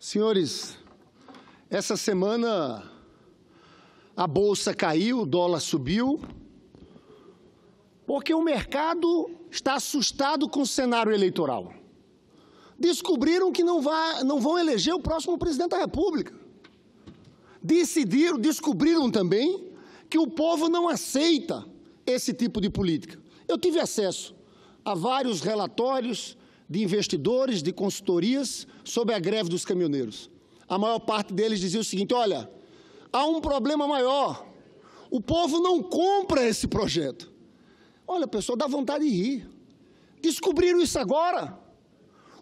Senhores, essa semana a Bolsa caiu, o dólar subiu, porque o mercado está assustado com o cenário eleitoral. Descobriram que não vão eleger o próximo presidente da República. Descobriram também que o povo não aceita esse tipo de política. Eu tive acesso a vários relatórios de investidores, de consultorias, sobre a greve dos caminhoneiros. A maior parte deles dizia o seguinte: olha, há um problema maior, o povo não compra esse projeto. Olha, pessoal, dá vontade de rir. Descobriram isso agora.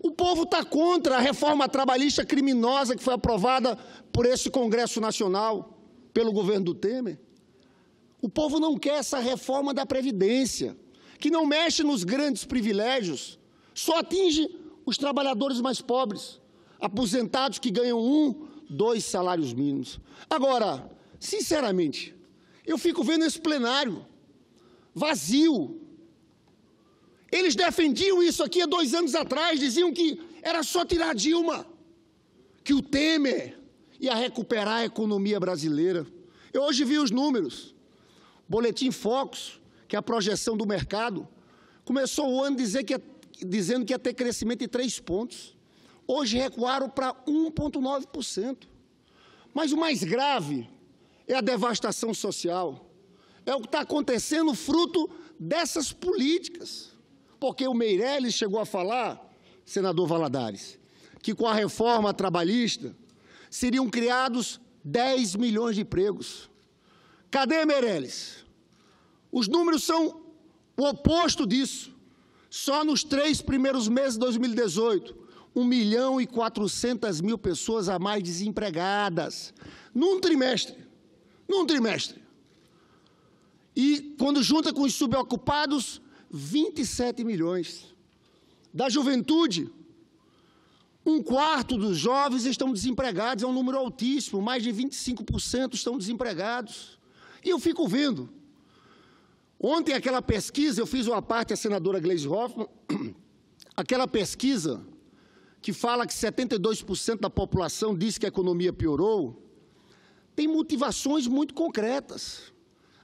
O povo está contra a reforma trabalhista criminosa que foi aprovada por esse Congresso Nacional, pelo governo do Temer. O povo não quer essa reforma da Previdência, que não mexe nos grandes privilégios, só atinge os trabalhadores mais pobres, aposentados que ganham 1, 2 salários mínimos. Agora, sinceramente, eu fico vendo esse plenário vazio. Eles defendiam isso aqui há 2 anos atrás, diziam que era só tirar a Dilma, que o Temer ia recuperar a economia brasileira. Eu hoje vi os números. Boletim Focus, que é a projeção do mercado, começou o ano dizendo que ia ter crescimento de 3 pontos. Hoje recuaram para 1,9%. Mas o mais grave é a devastação social. É o que está acontecendo fruto dessas políticas. Porque o Meirelles chegou a falar, senador Valadares, que com a reforma trabalhista seriam criados 10 milhões de empregos. Cadê, Meirelles? Os números são o oposto disso. Só nos 3 primeiros meses de 2018, 1.400.000 pessoas a mais desempregadas. Num trimestre. E quando junta com os subocupados, 27 milhões. Da juventude, 1/4 dos jovens estão desempregados, é um número altíssimo, mais de 25% estão desempregados. E eu fico vendo. Ontem, aquela pesquisa, eu fiz uma parte, a senadora Gleisi Hoffmann, aquela pesquisa que fala que 72% da população diz que a economia piorou, tem motivações muito concretas.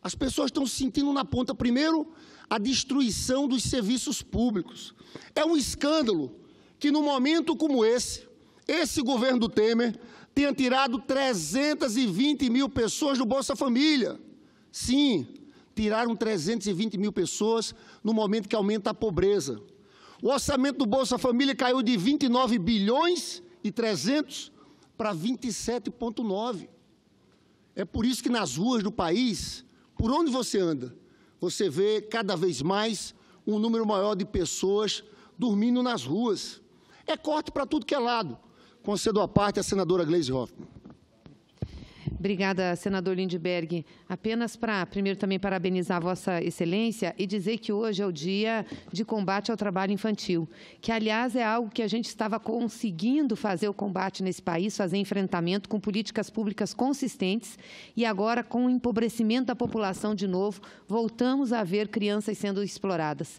As pessoas estão se sentindo na ponta. Primeiro, a destruição dos serviços públicos. É um escândalo que, num momento como esse governo do Temer tenha tirado 320 mil pessoas do Bolsa Família. Sim, tiraram 320 mil pessoas no momento que aumenta a pobreza. O orçamento do Bolsa Família caiu de 29 bilhões e 300 para 27,9. É por isso que nas ruas do país, por onde você anda, você vê cada vez mais um número maior de pessoas dormindo nas ruas. É corte para tudo que é lado. Concedo a parte à senadora Gleisi Hoffmann. Obrigada, senador Lindbergh. Apenas primeiro também parabenizar Vossa Excelência e dizer que hoje é o dia de combate ao trabalho infantil, que, aliás, é algo que a gente estava conseguindo fazer o combate nesse país, fazer enfrentamento com políticas públicas consistentes e agora, com o empobrecimento da população de novo, voltamos a ver crianças sendo exploradas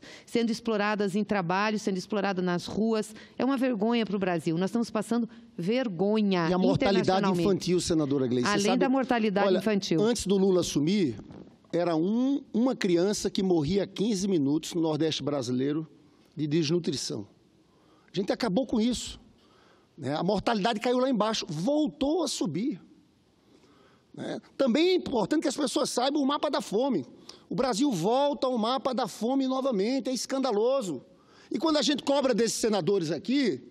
em trabalho, sendo exploradas nas ruas. É uma vergonha para o Brasil. Nós estamos passando vergonha. E a mortalidade infantil, senadora Gleisi. Além da mortalidade infantil. Antes do Lula assumir, era uma criança que morria a 15 minutos no Nordeste brasileiro de desnutrição. A gente acabou com isso. A mortalidade caiu lá embaixo, voltou a subir. Também é importante que as pessoas saibam o mapa da fome. O Brasil volta ao mapa da fome novamente, é escandaloso. E quando a gente cobra desses senadores aqui,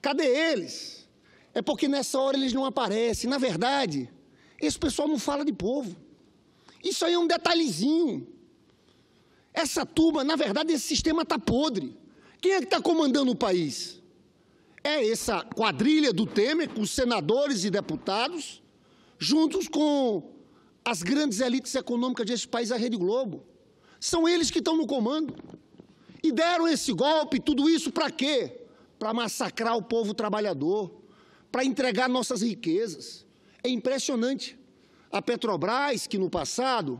cadê eles? É porque nessa hora eles não aparecem. Na verdade, esse pessoal não fala de povo. Isso aí é um detalhezinho. Essa turma, na verdade, esse sistema está podre. Quem é que está comandando o país? É essa quadrilha do Temer, com senadores e deputados, juntos com as grandes elites econômicas desse país, a Rede Globo. São eles que estão no comando. E deram esse golpe, tudo isso para quê? Para massacrar o povo trabalhador, para entregar nossas riquezas. É impressionante. A Petrobras, que no passado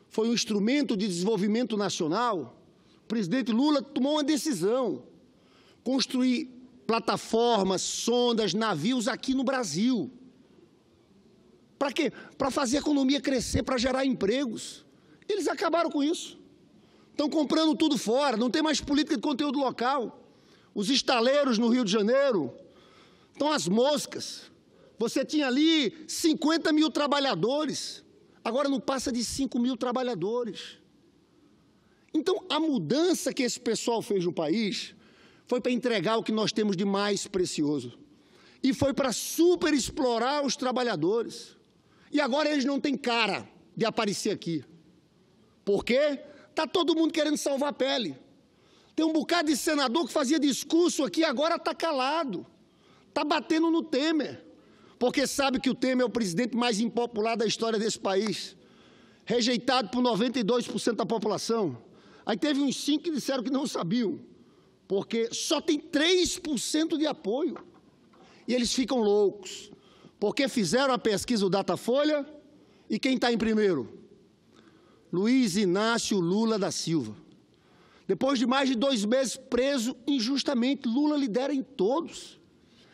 foi um instrumento de desenvolvimento nacional, o presidente Lula tomou uma decisão, construir plataformas, sondas, navios aqui no Brasil. Para quê? Para fazer a economia crescer, para gerar empregos. Eles acabaram com isso. Estão comprando tudo fora, não tem mais política de conteúdo local. Os estaleiros no Rio de Janeiro estão às moscas. Você tinha ali 50 mil trabalhadores, agora não passa de 5 mil trabalhadores. Então, a mudança que esse pessoal fez no país foi para entregar o que nós temos de mais precioso. E foi para superexplorar os trabalhadores. E agora eles não têm cara de aparecer aqui. Por quê? Está todo mundo querendo salvar a pele. Tem um bocado de senador que fazia discurso aqui, agora está calado. Está batendo no Temer. Porque sabe que o Temer é o presidente mais impopular da história desse país. Rejeitado por 92% da população. Aí teve uns 5 que disseram que não sabiam. Porque só tem 3% de apoio. E eles ficam loucos. Porque fizeram a pesquisa do Datafolha e quem está em primeiro? Luiz Inácio Lula da Silva. Depois de mais de 2 meses preso injustamente, Lula lidera em todos.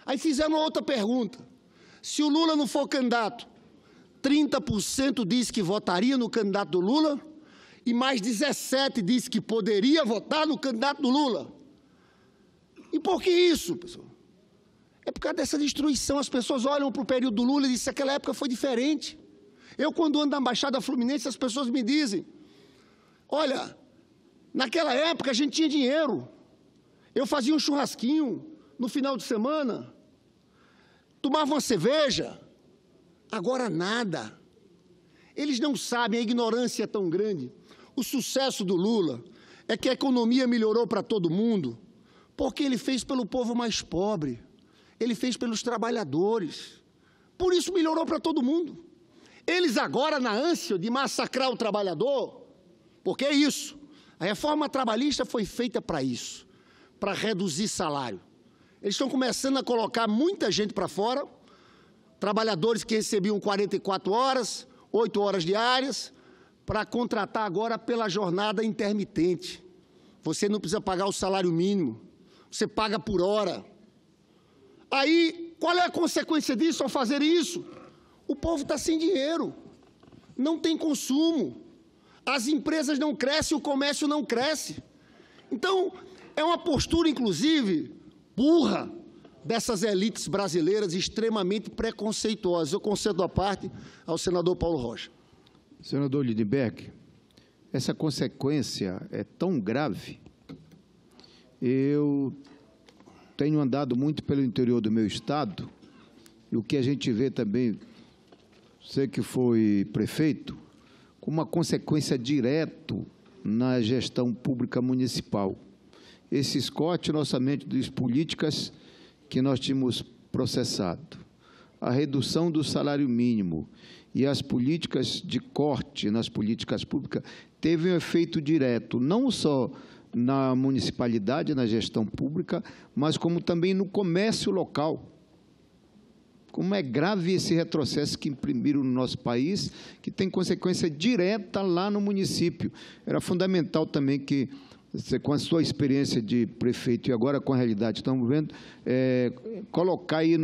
Aí fizeram outra pergunta. Se o Lula não for candidato, 30% diz que votaria no candidato do Lula e mais 17% diz que poderia votar no candidato do Lula. E por que isso, pessoal? É por causa dessa destruição. As pessoas olham para o período do Lula e dizem que aquela época foi diferente. Eu, quando ando na Baixada Fluminense, as pessoas me dizem, olha, naquela época a gente tinha dinheiro. Eu fazia um churrasquinho no final de semana, tomava uma cerveja, agora nada. Eles não sabem, a ignorância é tão grande. O sucesso do Lula é que a economia melhorou para todo mundo, porque ele fez pelo povo mais pobre, ele fez pelos trabalhadores. Por isso melhorou para todo mundo. Eles agora, na ânsia de massacrar o trabalhador, porque é isso, a reforma trabalhista foi feita para isso, para reduzir salário. Eles estão começando a colocar muita gente para fora, trabalhadores que recebiam 44 horas, 8 horas diárias, para contratar agora pela jornada intermitente. Você não precisa pagar o salário mínimo, você paga por hora. Aí, qual é a consequência disso ao fazer isso? O povo está sem dinheiro, não tem consumo, as empresas não crescem, o comércio não cresce. Então, é uma postura, inclusive, burra dessas elites brasileiras extremamente preconceituosas. Eu concedo a parte ao senador Paulo Rocha. Senador Lindbergh, essa consequência é tão grave. Eu tenho andado muito pelo interior do meu estado e o que a gente vê também, você que foi prefeito, com uma consequência direta na gestão pública municipal. Esse escote no orçamento das políticas que nós tínhamos processado, a redução do salário mínimo e as políticas de corte nas políticas públicas teve um efeito direto, não só na municipalidade, na gestão pública, mas como também no comércio local. Como é grave esse retrocesso que imprimiram no nosso país, que tem consequência direta lá no município. Era fundamental também que, com a sua experiência de prefeito e agora com a realidade, estamos vendo, colocar aí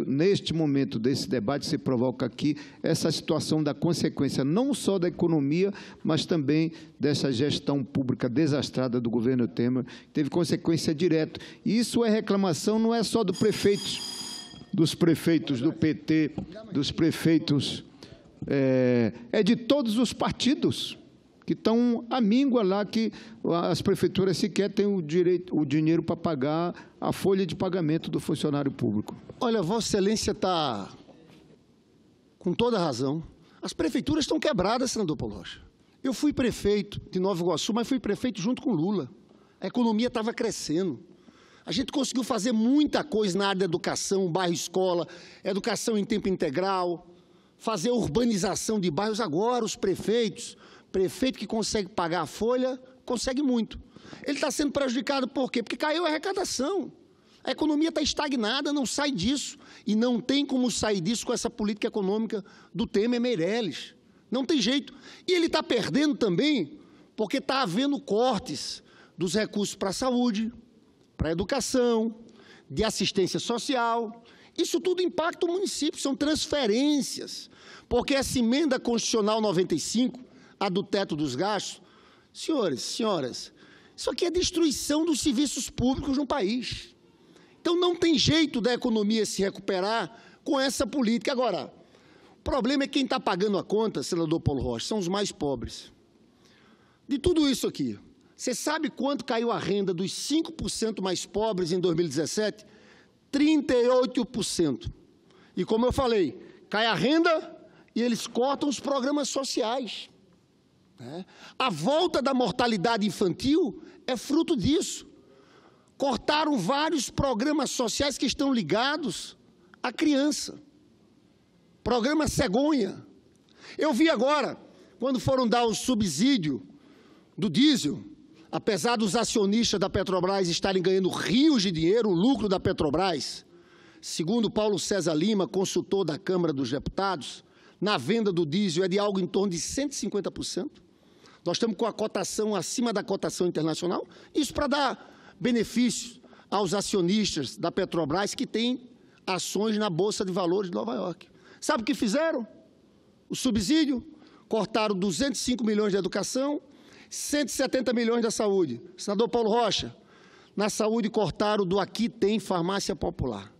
neste momento desse debate, se provoca aqui essa situação da consequência não só da economia, mas também dessa gestão pública desastrada do governo Temer, que teve consequência direta. E isso é reclamação, não é só dos prefeitos do PT, dos prefeitos, é de todos os partidos que estão à míngua lá, que as prefeituras sequer têm o dinheiro para pagar a folha de pagamento do funcionário público. Olha, Vossa Excelência está com toda a razão. As prefeituras estão quebradas, senador Paulo Rocha. Eu fui prefeito de Nova Iguaçu, mas fui prefeito junto com Lula. A economia estava crescendo. A gente conseguiu fazer muita coisa na área da educação, bairro-escola, educação em tempo integral, fazer urbanização de bairros. Agora, os prefeito que consegue pagar a folha, consegue muito. Ele está sendo prejudicado por quê? Porque caiu a arrecadação. A economia está estagnada, não sai disso. E não tem como sair disso com essa política econômica do Temer Meirelles. Não tem jeito. E ele está perdendo também porque está havendo cortes dos recursos para a saúde, para a educação, de assistência social. Isso tudo impacta o município, são transferências. Porque essa emenda constitucional 95, a do teto dos gastos, senhores, senhoras, isso aqui é destruição dos serviços públicos no país. Então, não tem jeito da economia se recuperar com essa política. Agora, o problema é quem está pagando a conta, senador Paulo Rocha, são os mais pobres. De tudo isso aqui, você sabe quanto caiu a renda dos 5% mais pobres em 2017? 38%. E como eu falei, cai a renda e eles cortam os programas sociais. A volta da mortalidade infantil é fruto disso. Cortaram vários programas sociais que estão ligados à criança. Programa Cegonha. Eu vi agora, quando foram dar o subsídio do diesel, apesar dos acionistas da Petrobras estarem ganhando rios de dinheiro, o lucro da Petrobras, segundo Paulo César Lima, consultor da Câmara dos Deputados, na venda do diesel é de algo em torno de 150%. Nós estamos com a cotação acima da cotação internacional, isso para dar benefício aos acionistas da Petrobras que têm ações na Bolsa de Valores de Nova York. Sabe o que fizeram? O subsídio, cortaram 205 milhões da educação, 170 milhões da saúde. Senador Paulo Rocha, na saúde cortaram do Aqui Tem Farmácia Popular.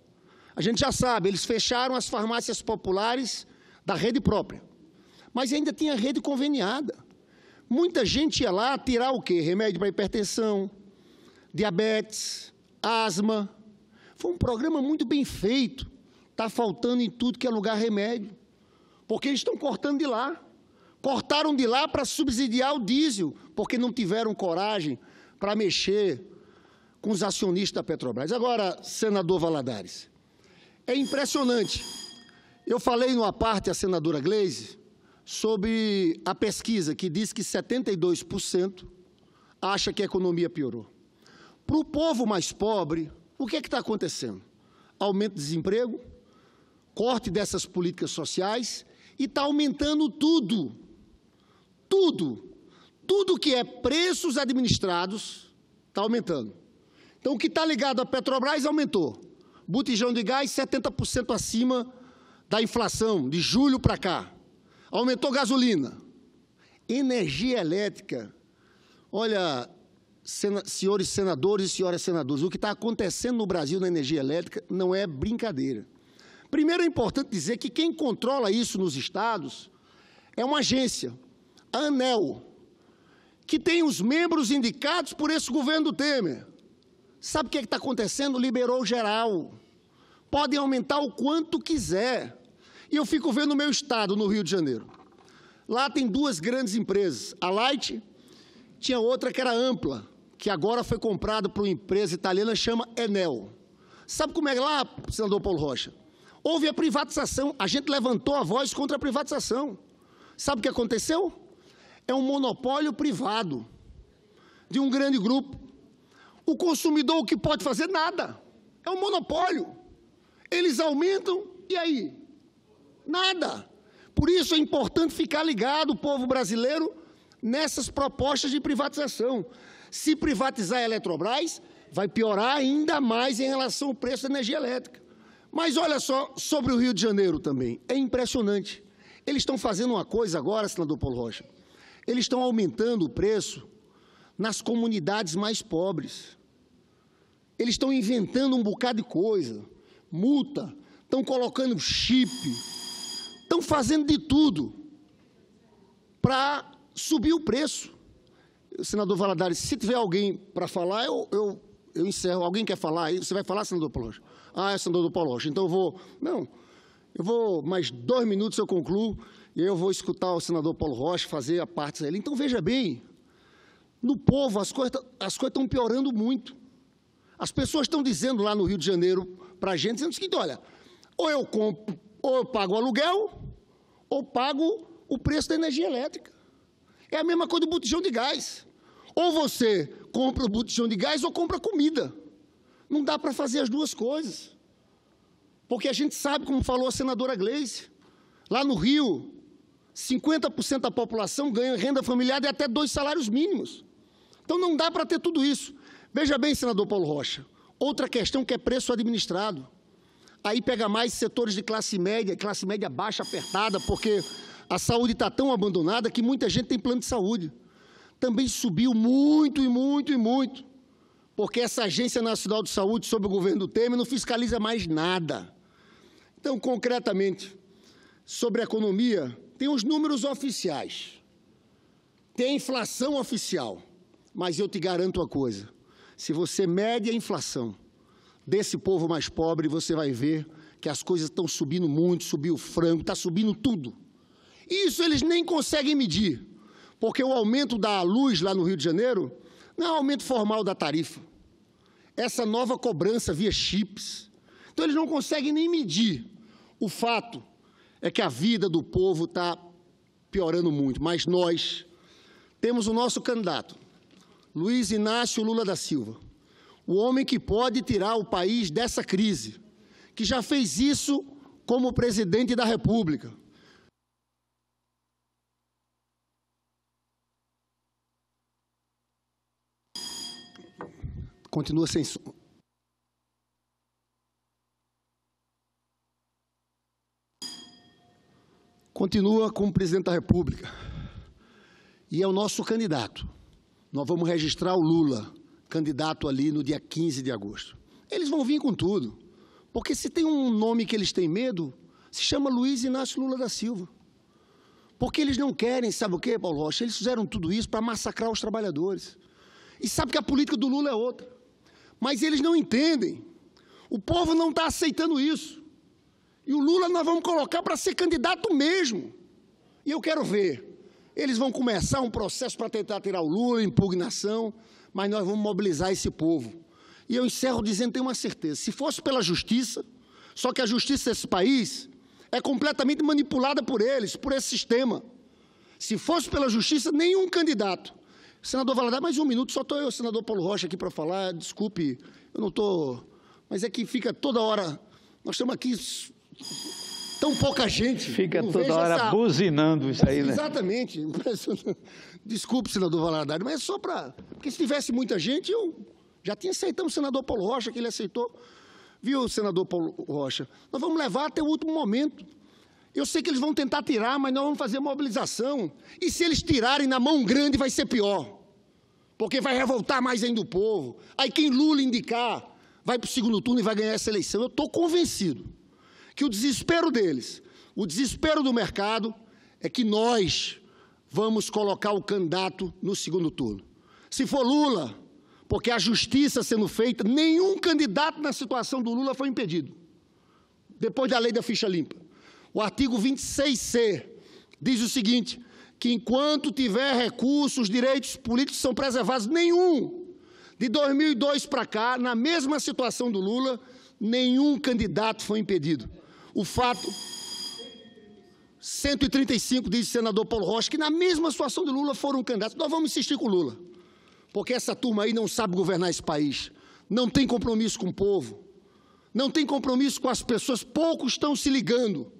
A gente já sabe, eles fecharam as farmácias populares da rede própria, mas ainda tinha rede conveniada. Muita gente ia lá tirar o quê? Remédio para hipertensão, diabetes, asma. Foi um programa muito bem feito. Está faltando em tudo que é lugar remédio, porque eles estão cortando de lá. Cortaram de lá para subsidiar o diesel, porque não tiveram coragem para mexer com os acionistas da Petrobras. Agora, senador Valadares, é impressionante. Eu falei numa parte a senadora Gleisi sobre a pesquisa que diz que 72% acha que a economia piorou. Para o povo mais pobre, o que é que está acontecendo? Aumento do desemprego, corte dessas políticas sociais e está aumentando tudo. Tudo que é preços administrados está aumentando. Então, o que está ligado à Petrobras aumentou. Botijão de gás 70% acima da inflação, de julho para cá. Aumentou gasolina. Energia elétrica. Olha, senhores senadores e senhoras senadoras, o que está acontecendo no Brasil na energia elétrica não é brincadeira. Primeiro, é importante dizer que quem controla isso nos estados é uma agência, a ANEEL, que tem os membros indicados por esse governo do Temer. Sabe o que está acontecendo? Liberou geral. Podem aumentar o quanto quiser. E eu fico vendo no meu estado, no Rio de Janeiro. Lá tem duas grandes empresas. A Light, tinha outra que era Ampla, que agora foi comprada por uma empresa italiana, chama Enel. Sabe como é lá, senador Paulo Rocha? Houve a privatização, a gente levantou a voz contra a privatização. Sabe o que aconteceu? É um monopólio privado de um grande grupo. O consumidor, o que pode fazer? Nada. É um monopólio. Eles aumentam, e aí? Nada. Por isso é importante ficar ligado, o povo brasileiro, nessas propostas de privatização. Se privatizar a Eletrobras, vai piorar ainda mais em relação ao preço da energia elétrica. Mas olha só, sobre o Rio de Janeiro também, é impressionante. Eles estão fazendo uma coisa agora, senador Paulo Rocha, eles estão aumentando o preço nas comunidades mais pobres. Eles estão inventando um bocado de coisa, multa, estão colocando chip, estão fazendo de tudo para subir o preço. Senador Valadares, se tiver alguém para falar, eu encerro. Alguém quer falar? Você vai falar, senador Paulo Rocha? Ah, é senador Paulo Rocha. Então eu vou... Não, eu vou... Mais 2 minutos eu concluo e eu vou escutar o senador Paulo Rocha fazer a parte dele. Então, veja bem, no povo as coisas estão piorando muito. As pessoas estão dizendo lá no Rio de Janeiro para a gente, dizendo o seguinte, olha, ou eu compro, ou eu pago o aluguel, ou pago o preço da energia elétrica. É a mesma coisa do botijão de gás. Ou você compra o botijão de gás ou compra comida. Não dá para fazer as duas coisas. Porque a gente sabe, como falou a senadora Gleisi, lá no Rio, 50% da população ganha renda familiar de até 2 salários mínimos. Então, não dá para ter tudo isso. Veja bem, senador Paulo Rocha, Outra questão que é preço administrado. Aí pega mais setores de classe média baixa, apertada, porque a saúde está tão abandonada que muita gente tem plano de saúde. Também subiu muito, porque essa Agência Nacional de Saúde, sob o governo do Temer, não fiscaliza mais nada. Então, concretamente, sobre a economia, tem os números oficiais, tem a inflação oficial, mas eu te garanto uma coisa, se você mede a inflação desse povo mais pobre, você vai ver que as coisas estão subindo muito, subiu o frango, está subindo tudo. Isso eles nem conseguem medir, porque o aumento da luz lá no Rio de Janeiro não é um aumento formal da tarifa. Essa nova cobrança via chips. Então, eles não conseguem nem medir. O fato é que a vida do povo está piorando muito, mas nós temos o nosso candidato, Luiz Inácio Lula da Silva, o homem que pode tirar o país dessa crise, que já fez isso como presidente da República. Continua sem som. Continua como presidente da República. E é o nosso candidato. Nós vamos registrar o Lula, candidato ali no dia 15 de agosto. Eles vão vir com tudo. Porque se tem um nome que eles têm medo, se chama Luiz Inácio Lula da Silva. Porque eles não querem, sabe o quê, Paulo Rocha? Eles fizeram tudo isso para massacrar os trabalhadores. E sabe que a política do Lula é outra. Mas eles não entendem. O povo não está aceitando isso. E o Lula nós vamos colocar para ser candidato mesmo. E eu quero ver. Eles vão começar um processo para tentar tirar o Lula, impugnação, mas nós vamos mobilizar esse povo. E eu encerro dizendo, tenho uma certeza, se fosse pela justiça, só que a justiça desse país é completamente manipulada por eles, por esse sistema. Se fosse pela justiça, nenhum candidato. Senador Valadares, mais um minuto, só estou eu, senador Paulo Rocha, aqui para falar, desculpe, eu não estou... Mas é que fica toda hora... Nós estamos aqui... Tão pouca gente. Fica toda hora buzinando isso aí, né? Exatamente. Desculpe, senador Valadares, mas é só para... Porque se tivesse muita gente, eu já tinha aceitado o senador Paulo Rocha, que ele aceitou. Viu, senador Paulo Rocha? Nós vamos levar até o último momento. Eu sei que eles vão tentar tirar, mas nós vamos fazer mobilização. E se eles tirarem na mão grande, vai ser pior. Porque vai revoltar mais ainda o povo. Aí quem Lula indicar vai para o segundo turno e vai ganhar essa eleição. Eu estou convencido que o desespero deles, o desespero do mercado, é que nós vamos colocar o candidato no segundo turno. Se for Lula, porque a justiça sendo feita, nenhum candidato na situação do Lula foi impedido. Depois da lei da ficha limpa. O artigo 26C diz o seguinte, que enquanto tiver recursos, os direitos políticos são preservados. Nenhum. De 2002 para cá, na mesma situação do Lula, nenhum candidato foi impedido. O fato, 135, diz o senador Paulo Rocha, que na mesma situação do Lula foram candidatos. Nós vamos insistir com o Lula, porque essa turma aí não sabe governar esse país, não tem compromisso com o povo, não tem compromisso com as pessoas, poucos estão se ligando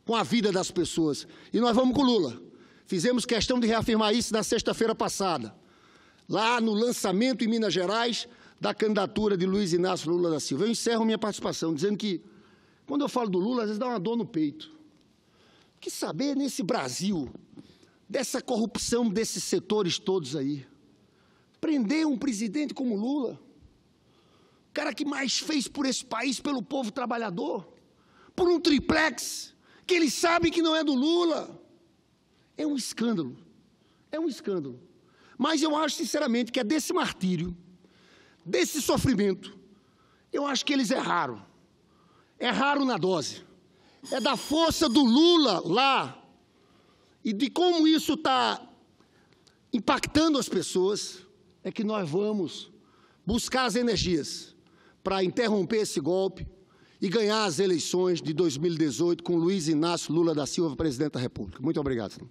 com a vida das pessoas. E nós vamos com o Lula. Fizemos questão de reafirmar isso na sexta-feira passada, lá no lançamento em Minas Gerais da candidatura de Luiz Inácio Lula da Silva. Eu encerro minha participação dizendo que, quando eu falo do Lula, às vezes dá uma dor no peito. Que saber nesse Brasil, dessa corrupção desses setores todos aí, prender um presidente como Lula, o cara que mais fez por esse país, pelo povo trabalhador, por um triplex, que eles sabem que não é do Lula, é um escândalo, é um escândalo. Mas eu acho, sinceramente, que é desse martírio, desse sofrimento, eu acho que eles erraram. Erraram na dose. É da força do Lula lá e de como isso está impactando as pessoas, é que nós vamos buscar as energias para interromper esse golpe e ganhar as eleições de 2018 com Luiz Inácio Lula da Silva, presidente da República. Muito obrigado, senhor.